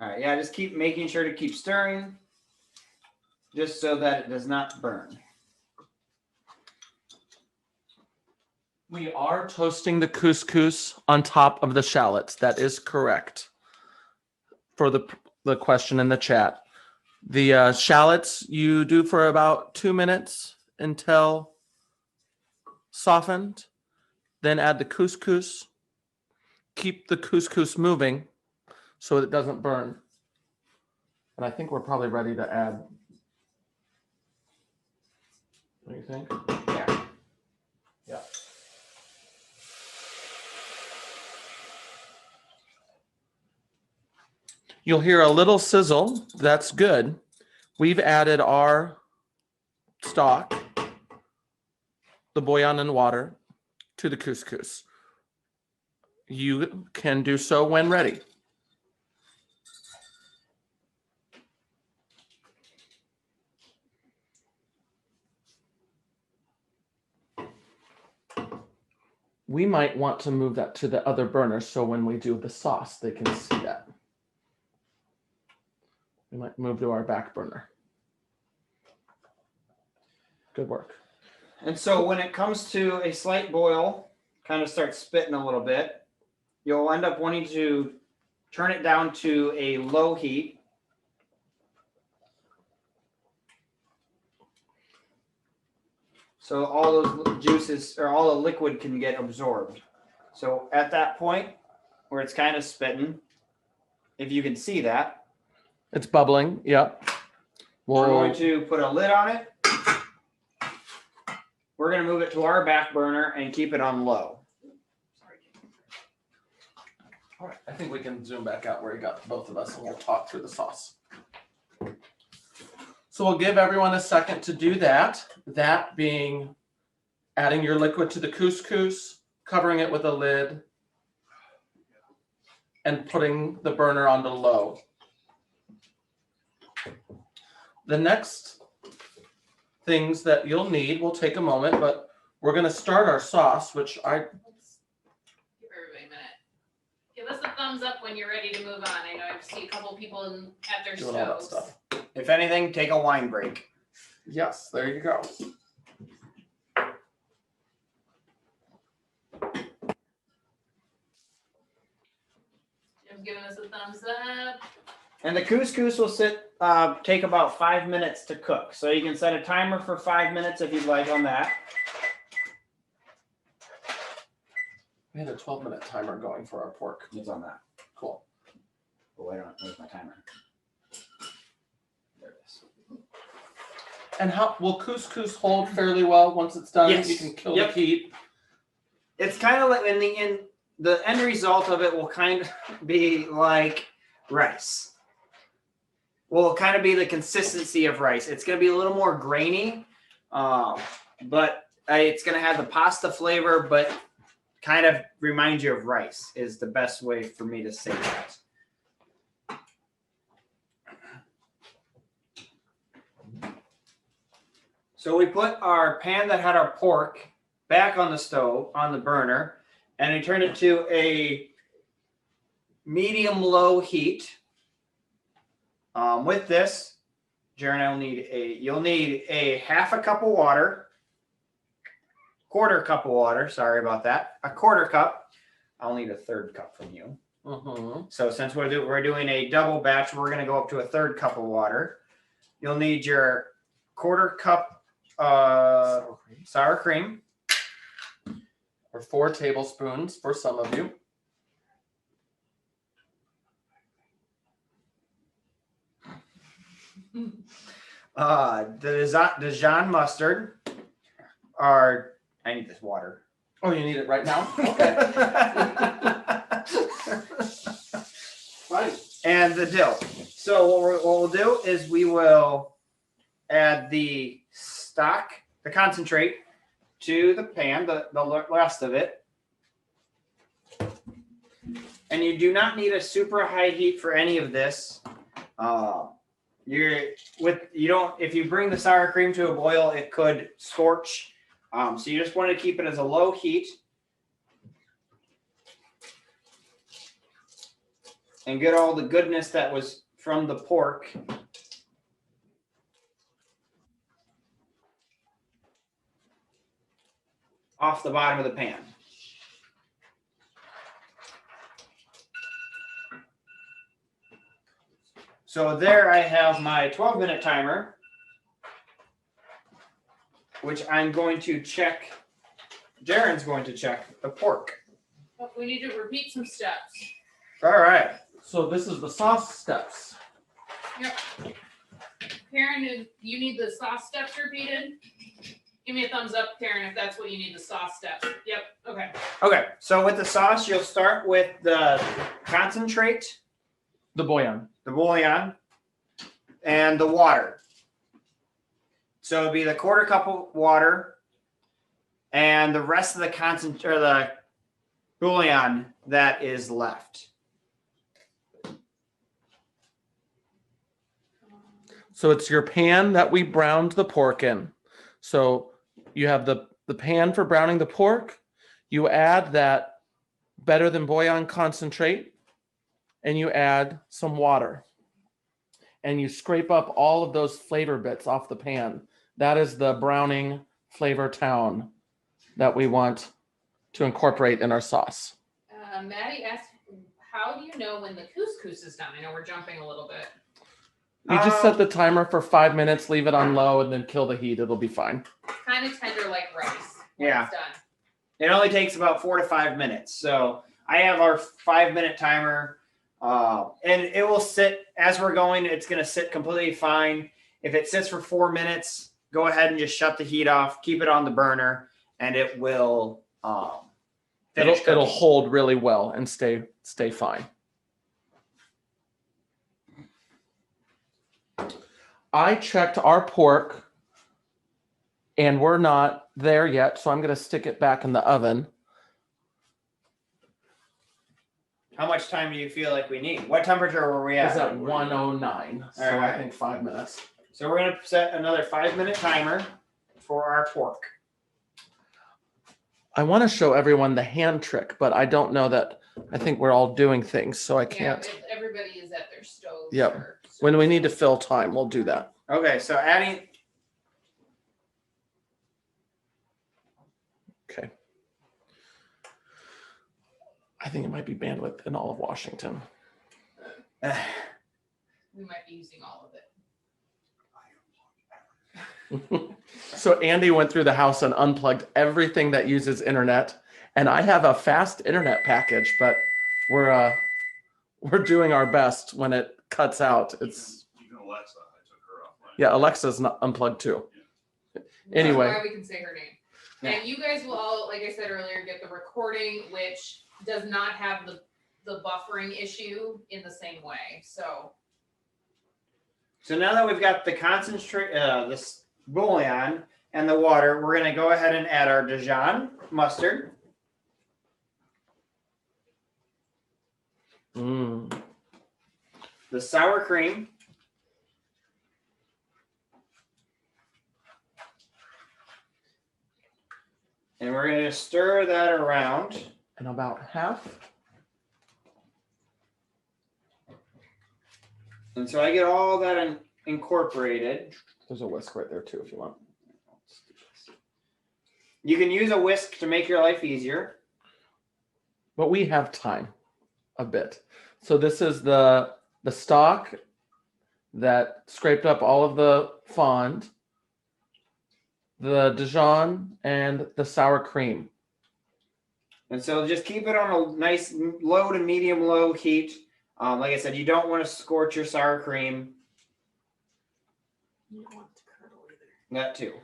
All right, yeah, just keep making sure to keep stirring just so that it does not burn. We are toasting the couscous on top of the shallots. That is correct. For the question in the chat. The shallots you do for about 2 minutes until softened. Then add the couscous. Keep the couscous moving so it doesn't burn. And I think we're probably ready to add. What do you think? Yeah. Yeah. You'll hear a little sizzle. That's good. We've added our stock, the bouillon and water, to the couscous. You can do so when ready. We might want to move that to the other burner so when we do the sauce, they can see that. We might move to our back burner. Good work. And so when it comes to a slight boil, kind of starts spitting a little bit, you'll end up wanting to turn it down to a low heat. So all those juices or all the liquid can get absorbed. So at that point where it's kind of spitting, if you can see that, It's bubbling. Yep. we're going to put a lid on it. We're going to move it to our back burner and keep it on low. All right. I think we can zoom back out where you got both of us and we'll talk through the sauce. So we'll give everyone a second to do that. That being adding your liquid to the couscous, covering it with a lid, and putting the burner on to low. The next things that you'll need will take a moment, but we're going to start our sauce, which I... Give everybody a minute. Give us a thumbs up when you're ready to move on. I know I see a couple people at their doing all that stoves. stuff. If anything, take a wine break. Yes, there you go. Jim's giving us a thumbs up. And the couscous will take about 5 minutes to cook. So you can set a timer for 5 minutes if you'd like on that. We had a 12-minute timer going for our pork. It's on that. Cool. Oh, wait, where's my timer? There it is. And how will couscous hold fairly well once it's done? Yes. You can kill Yep. the heat. It's kind of like the end result of it will kind of be like rice. will kind of be the consistency of rice. It's going to be a little more grainy, but it's going to have the pasta flavor, but kind of remind you of rice is the best way for me to say that. So we put our pan that had our pork back on the stove, on the burner, and we turned it to a medium-low heat. With this, Jaron, you'll need a half a cup of water, quarter cup of water. Sorry about that. A quarter cup. I'll need a third cup from you. So since we're doing a double batch, we're going to go up to a third cup of water. You'll need your quarter cup sour cream, or 4 tablespoons for some of you. The Dijon mustard, or I need this water. Oh, you need it right now? Right. And the dill. So what we'll do is we will add the stock, the concentrate, to the pan, the rest of it. And you do not need a super high heat for any of this. If you bring the sour cream to a boil, it could scorch. So you just want to keep it as a low heat. And get all the goodness that was from the pork off the bottom of the pan. So there I have my 12-minute timer, which I'm going to check. Jaron's going to check the pork. Oh, we need to repeat some steps. All right. So this is the sauce steps. Yep. Karen, you need the sauce steps repeated? Give me a thumbs up, Karen, if that's what you need, the sauce steps. Yep, okay. Okay, so with the sauce, you'll start with the concentrate, The bouillon. and the water. So it'll be the quarter cup of water and the rest of the bouillon that is left. So it's your pan that we browned the pork in. So you have the pan for browning the pork. You add that better than bouillon concentrate, and you add some water. And you scrape up all of those flavor bits off the pan. That is the browning flavor town that we want to incorporate in our sauce. Maddie asked, how do you know when the couscous is done? I know we're jumping a little bit. You just set the timer for 5 minutes, leave it on low, and then kill the heat. It'll be fine. Kind of tender like rice when Yeah. it's done. It only takes about 4 to 5 minutes. So I have our 5-minute timer, and it will sit as we're going. It's going to sit completely fine. If it sits for 4 minutes, go ahead and just shut the heat off. Keep it on the burner, and it will finish cooking. It'll hold really well and stay fine. I checked our pork, and we're not there yet, so I'm going to stick it back in the oven. How much time do you feel like we need? What temperature were we at? It's at 109, so All right. I think 5 minutes. So we're going to set another 5-minute timer for our pork. I want to show everyone the hand trick, but I don't know that. I think we're all doing things, so I can't. Yeah, everybody is at their stove. Yep. When we need to fill time, we'll do that. Okay, so adding. Okay. I think it might be bandwidth in all of Washington. We might be using all of it. So Andy went through the house and unplugged everything that uses internet, and I have a fast internet package, but we're doing our best when it cuts out. It's Even Alexa, I took her offline. yeah, Alexa's not unplugged too. That's Anyway, why we can say her name. Yeah. And you guys will all, like I said earlier, get the recording, which does not have the buffering issue in the same way. So So now that we've got the concentrate, this bouillon and the water, we're going to go ahead and add our Dijon mustard. Mm. The sour cream. And we're going to stir that around. And about half. And so I get all that incorporated. There's a whisk right there too if you want. You can use a whisk to make your life easier. But we have time a bit. So this is the stock that scraped up all of the fond, the Dijon, and the sour cream. And so just keep it on a nice low to medium low heat. Like I said, you don't want to scorch your sour cream. You don't want it to curdle either. That too.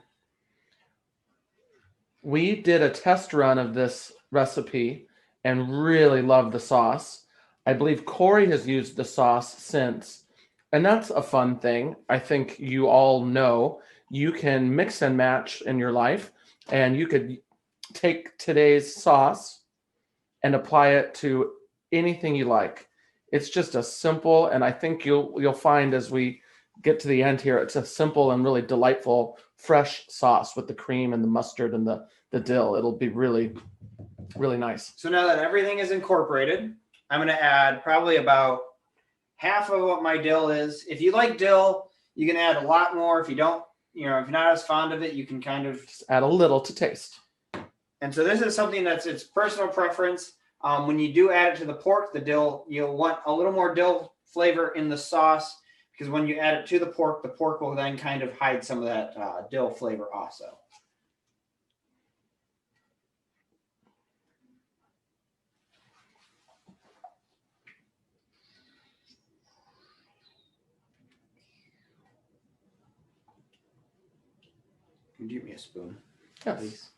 We did a test run of this recipe and really loved the sauce. I believe Cory has used the sauce since, and that's a fun thing. I think you all know you can mix and match in your life, and you could take today's sauce and apply it to anything you like. It's just a simple, and I think you'll find as we get to the end here, it's a simple and really delightful fresh sauce with the cream and the mustard and the dill. It'll be really, really nice. So now that everything is incorporated, I'm going to add probably about half of what my dill is. If you like dill, you can add a lot more. If you don't, if you're not as fond of it, you can kind of Just add a little to taste. And so this is something it's personal preference. When you do add it to the pork, the dill, you'll want a little more dill flavor in the sauce, because when you add it to the pork will then kind of hide some of that dill flavor also. Can you give me a spoon, Yes. please?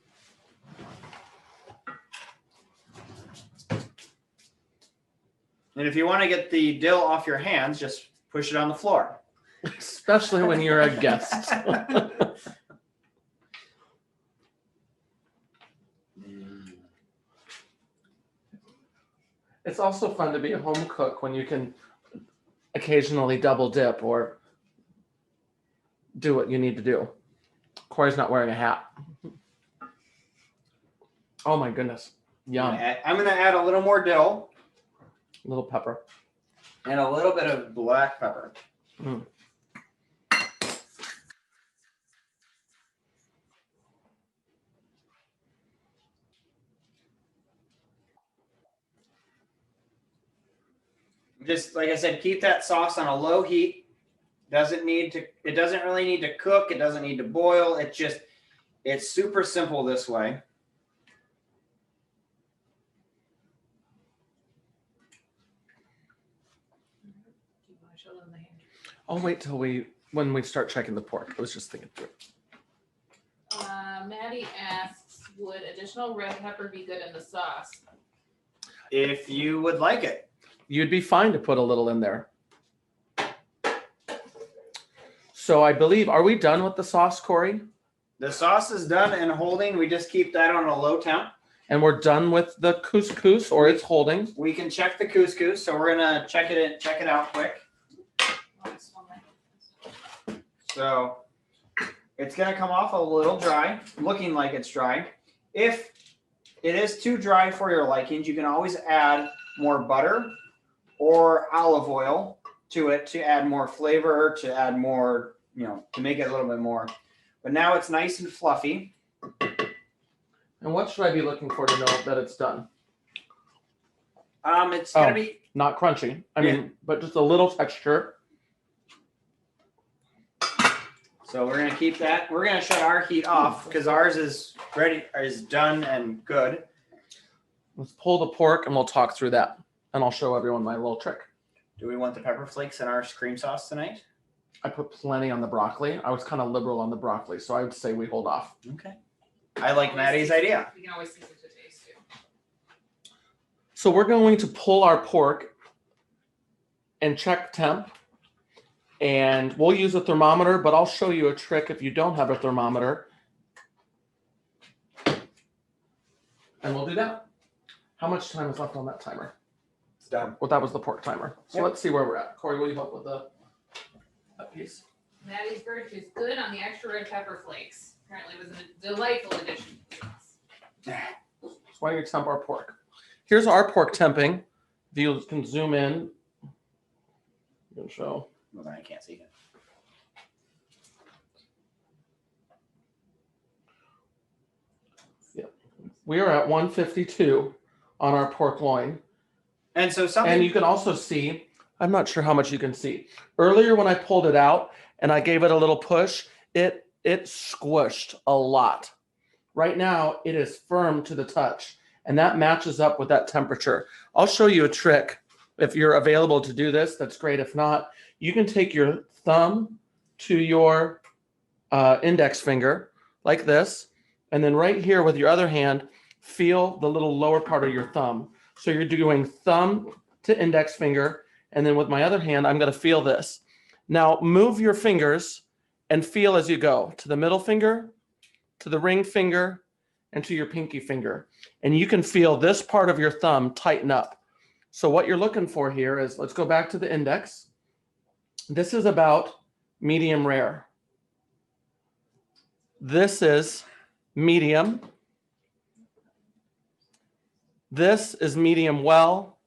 And if you want to get the dill off your hands, just push it on the floor. Especially when you're a guest. It's also fun to be a home cook when you can occasionally double dip or do what you need to do. Cory's not wearing a hat. Oh my goodness. Yum. I'm going to add a little more dill A little pepper. and a little bit of black pepper. Mm. Just like I said, keep that sauce on a low heat. It doesn't really need to cook. It doesn't need to boil. It's super simple this way. Do you want to show them the hand? I'll wait till when we start checking the pork. I was just thinking through it. Maddie asks, would additional red pepper be good in the sauce? If you would like it. You'd be fine to put a little in there. So I believe, are we done with the sauce, Cory? The sauce is done and holding. We just keep that on a low temp. And we're done with the couscous, or it's holding. We can check the couscous, so we're gonna check it out quick. So it's gonna come off a little dry, looking like it's dry. If it is too dry for your likings, you can always add more butter or olive oil to it to add more flavor, to add more, to make it a little bit more. But now it's nice and fluffy. And what should I be looking for to know that it's done? It's gonna be Not crunchy. I mean, but just a little texture. So we're gonna keep that. We're gonna shut our heat off because ours is ready, is done and good. Let's pull the pork and we'll talk through that. And I'll show everyone my little trick. Do we want the pepper flakes in our cream sauce tonight? I put plenty on the broccoli. I was kind of liberal on the broccoli, so I would say we hold off. Okay. I like Maddie's idea. We can always season to taste too. So we're going to pull our pork and check temp. And we'll use a thermometer, but I'll show you a trick if you don't have a thermometer. And we'll do that. How much time is left on that timer? It's done. Well, that was the pork timer. So Yep. let's see where we're at. Cory, will you help with that piece? Maddie's birch is good on the extra red pepper flakes. Apparently it was a delightful addition. So why don't you temp our pork? Here's our pork temping. If you can zoom in, you can show. Well, I can't see it. We are at 152 on our pork loin. And so something. And you can also see, I'm not sure how much you can see. Earlier when I pulled it out and I gave it a little push, it squished a lot. Right now it is firm to the touch, and that matches up with that temperature. I'll show you a trick. If you're available to do this, that's great. If not, you can take your thumb to your index finger like this, and then right here with your other hand, feel the little lower part of your thumb. So you're doing thumb to index finger, and then with my other hand, I'm going to feel this. Now move your fingers and feel as you go to the middle finger, to the ring finger, and to your pinky finger. And you can feel this part of your thumb tighten up. So what you're looking for here is, let's go back to the index. This is about medium rare. This is medium. This is medium well,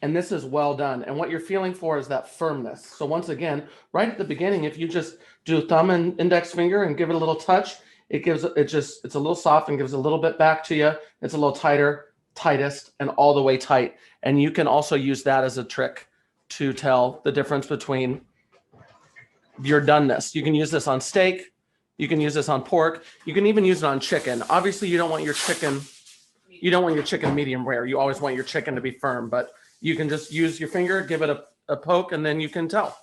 and this is well done. And what you're feeling for is that firmness. So once again, right at the beginning, if you just do thumb and index finger and give it a little touch, it's a little soft and gives a little bit back to you. It's a little tighter, tightest, and all the way tight. And you can also use that as a trick to tell the difference between your doneness. You can use this on steak. You can use this on pork. You can even use it on chicken. Obviously, you don't want your chicken medium rare. You always want your chicken to be firm, but you can just use your finger, give it a poke, and then you can tell.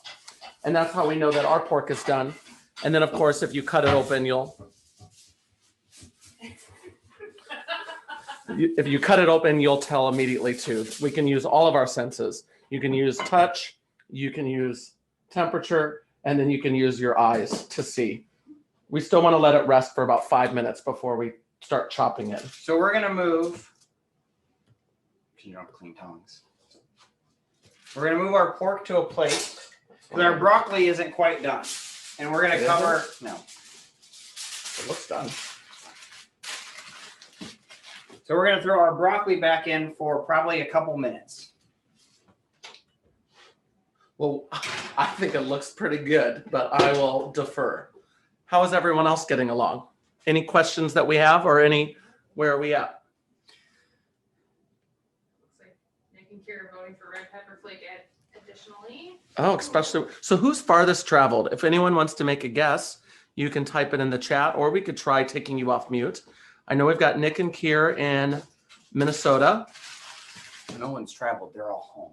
And that's how we know that our pork is done. And then, of course, if you cut it open, if you cut it open, you'll tell immediately too. We can use all of our senses. You can use touch, you can use temperature, and then you can use your eyes to see. We still want to let it rest for about 5 minutes before we start chopping it. So we're gonna move. You don't have clean tongs. We're gonna move our pork to a plate because our broccoli isn't quite done, and we're gonna cover. No, It looks done. so we're gonna throw our broccoli back in for probably a couple minutes. Well, I think it looks pretty good, but I will defer. How is everyone else getting along? Any questions that we have, or where are we at? Looks like Nick and Kira voting for red pepper flake additionally. Oh, especially, so who's farthest traveled? If anyone wants to make a guess, you can type it in the chat, or we could try taking you off mute. I know we've got Nick and Kier in Minnesota, No one's traveled; they're all home.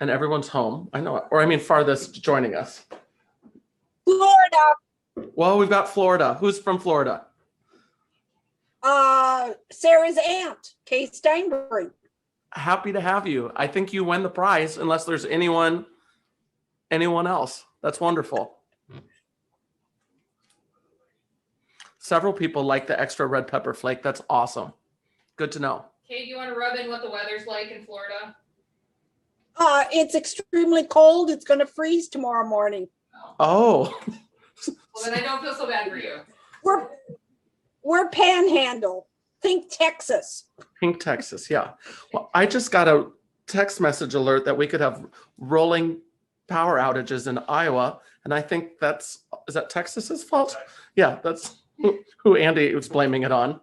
and everyone's home. I know, or I mean farthest joining us. Florida, Well, we've got Florida. Who's from Florida? Sarah's aunt, Kay Steinberg. Happy to have you. I think you win the prize unless there's anyone else. That's wonderful. Several people like the extra red pepper flake. That's awesome. Good to know. Kate, do you want to rub in what the weather's like in Florida? It's extremely cold. It's going to freeze tomorrow morning. Oh, Well, then I don't feel so bad for you. We're Panhandle. Think Texas. Pink Texas. Yeah. Well, I just got a text message alert that we could have rolling power outages in Iowa. And I think is that Texas's fault? Yeah, that's who Andy was blaming it on.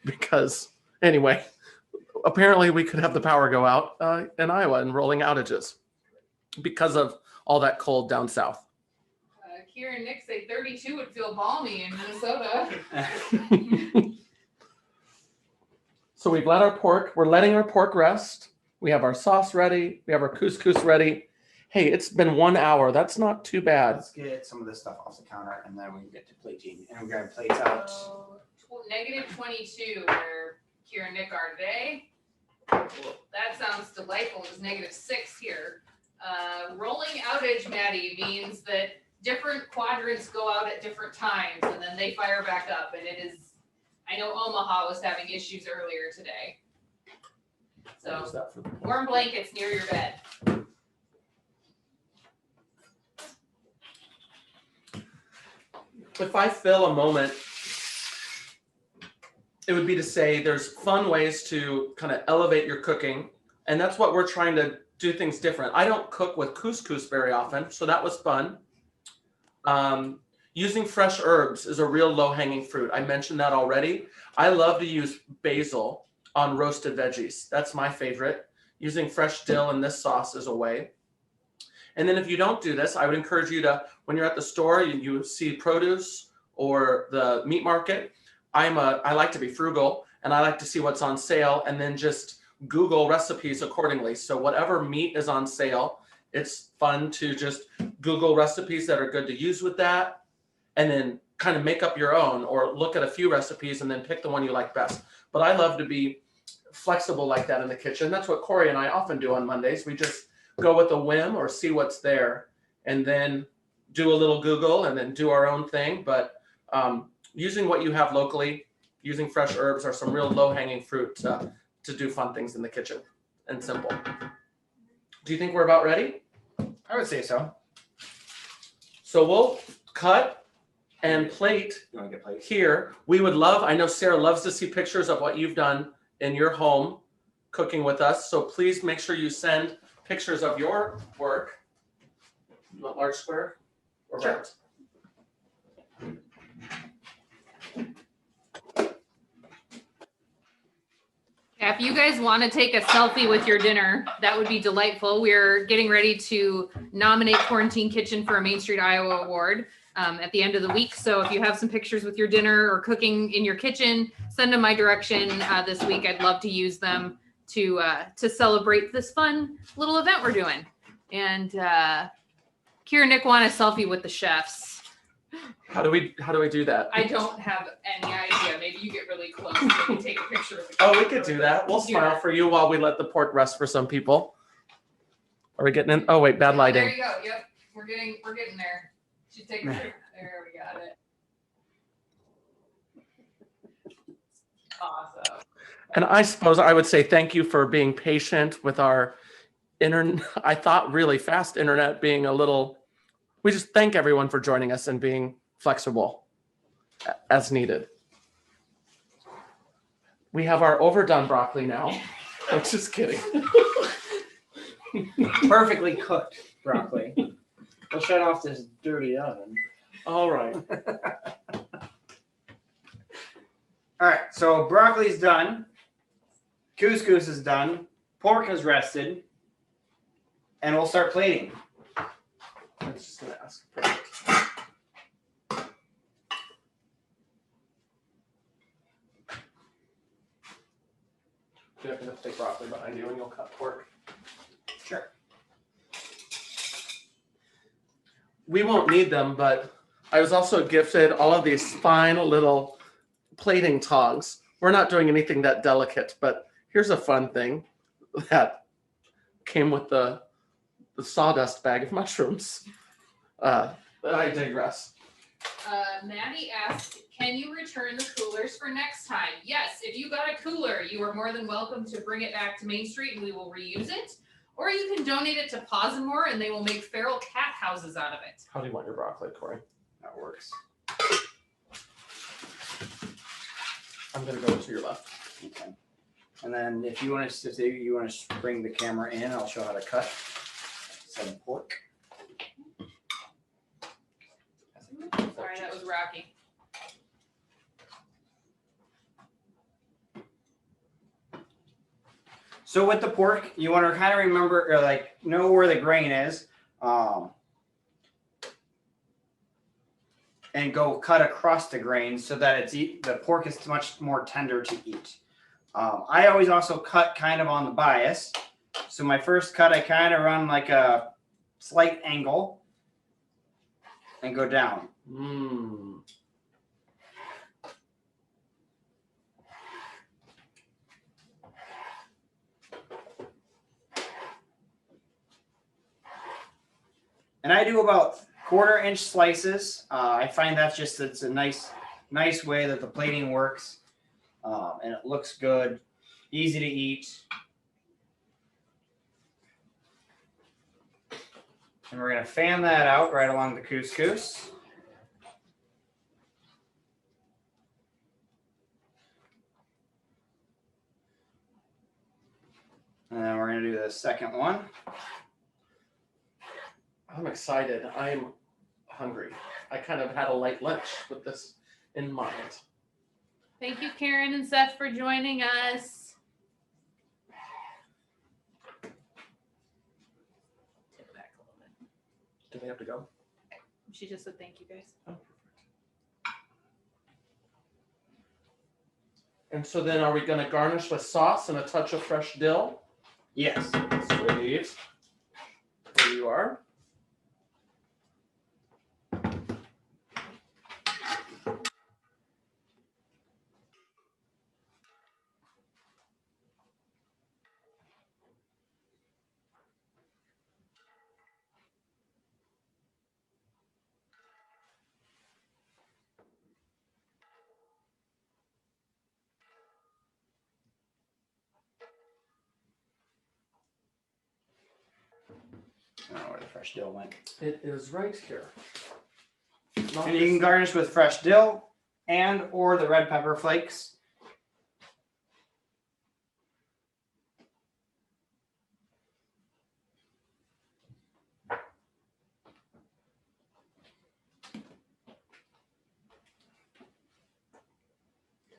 Because anyway, apparently we could have the power go out in Iowa and rolling outages because of all that cold down south. Kira and Nick say 32 would feel balmy in Minnesota. So we've we're letting our pork rest. We have our sauce ready. We have our couscous ready. Hey, it's been 1 hour. That's not too bad. Let's get some of this stuff off the counter, and then we can get to plating. And we grab plates out. So, -22 where Kira and Nick are today. That sounds delightful. It was -6 here. Rolling outage, Maddie, means that different quadrants go out at different times and then they fire back up. And it is, I know Omaha was having issues earlier today. What was So that for? warm blankets near your bed. If I fill a moment, it would be to say there's fun ways to kind of elevate your cooking. And that's what we're trying to do, things different. I don't cook with couscous very often, so that was fun. Using fresh herbs is a real low-hanging fruit. I mentioned that already. I love to use basil on roasted veggies. That's my favorite. Using fresh dill in this sauce is a way. And then if you don't do this, I would encourage you to, when you're at the store, you see produce or the meat market. I like to be frugal and I like to see what's on sale and then just Google recipes accordingly. So whatever meat is on sale, it's fun to just Google recipes that are good to use with that and then kind of make up your own or look at a few recipes and then pick the one you like best. But I love to be flexible like that in the kitchen. That's what Cory and I often do on Mondays. We just go with a whim or see what's there and then do a little Google and then do our own thing. But using what you have locally, using fresh herbs are some real low-hanging fruit to do fun things in the kitchen and simple. Do you think we're about ready? I would say so. So we'll cut and plate You want to get plates? here. We would love, I know Sarah loves to see pictures of what you've done in your home cooking with us. So please make sure you send pictures of your work. You want large square or Sure. round? Yeah, if you guys want to take a selfie with your dinner, that would be delightful. We're getting ready to nominate Quarantine Kitchen for a Main Street, Iowa award at the end of the week. So if you have some pictures with your dinner or cooking in your kitchen, send them my direction this week. I'd love to use them to celebrate this fun little event we're doing. And Kira and Nick want a selfie with the chefs. How do we do that? I don't have any idea. Maybe you get really close and maybe take a picture with the Oh, we could do that. We'll smile for you while we let the pork rest for some people. Are we getting in? Oh wait, bad There lighting. you go. Yep. We're getting there. She's taking there we got it. Awesome. And I suppose I would say thank you for being patient with our internet. I thought really fast internet being a little. We just thank everyone for joining us and being flexible as needed. We have our overdone broccoli now. I'm just kidding. Perfectly cooked broccoli. We'll shut off this dirty oven. All right. All right, so broccoli's done. Couscous is done. Pork is rested. And we'll start plating. I was just gonna ask. Perfect. Do you have to take broccoli behind you and you'll cut pork? Sure. We won't need them, but I was also gifted all of these fine little plating tongs. We're not doing anything that delicate, but here's a fun thing that came with the sawdust bag of mushrooms. But I digress. Maddie asked, can you return the coolers for next time? Yes, if you got a cooler, you are more than welcome to bring it back to Main Street and we will reuse it. Or you can donate it to Paws and More and they will make feral cat houses out of it. How do you want your broccoli, Cory? That works. I'm gonna go to your left. Okay. And then if you want to bring the camera in, I'll show how to cut some pork. Sorry, that was rocky. So with the pork, you want to kind of remember or like know where the grain is, and go cut across the grain so that the pork is much more tender to eat. I always also cut kind of on the bias. So my first cut, I kind of run like a slight angle and go down. Mmm. And I do about 1/4-inch slices. I find it's a nice way that the plating works, and it looks good, easy to eat. And we're gonna fan that out right along the couscous. And then we're gonna do the second one. I'm excited. I'm hungry. I kind of had a light lunch with this in mind. Thank you, Karen and Seth, for joining us. Tip back a little bit. Do we have to go? She just said thank you, guys. And so then are we going to garnish with sauce and a touch of fresh dill? Yes. Sweet. There you are. I don't know where the fresh dill went. It is right here. And you can garnish with fresh dill and or the red pepper flakes.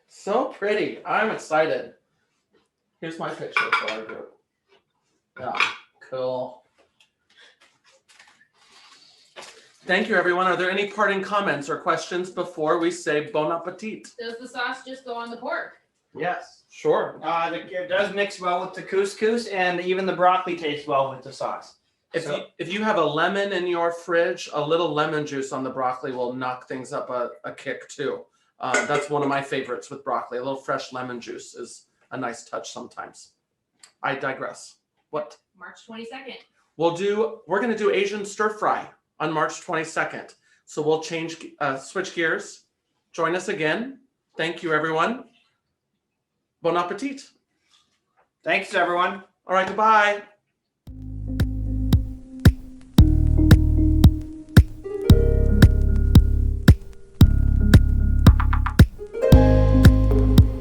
So pretty. I'm excited. Here's my picture for our group. Yeah, cool. Thank you, everyone. Are there any parting comments or questions before we say bon appetit? Does the sauce just go on the pork? Yes. Sure. It does mix well with the couscous, and even the broccoli tastes well with the sauce. If you have a lemon in your fridge, a little lemon juice on the broccoli will knock things up a kick too. That's one of my favorites with broccoli. A little fresh lemon juice is a nice touch sometimes. I digress. What? March 22nd. We're going to do Asian stir fry on March 22nd. So we'll switch gears. Join us again. Thank you, everyone. Bon appetit. Thanks, everyone. All right, goodbye.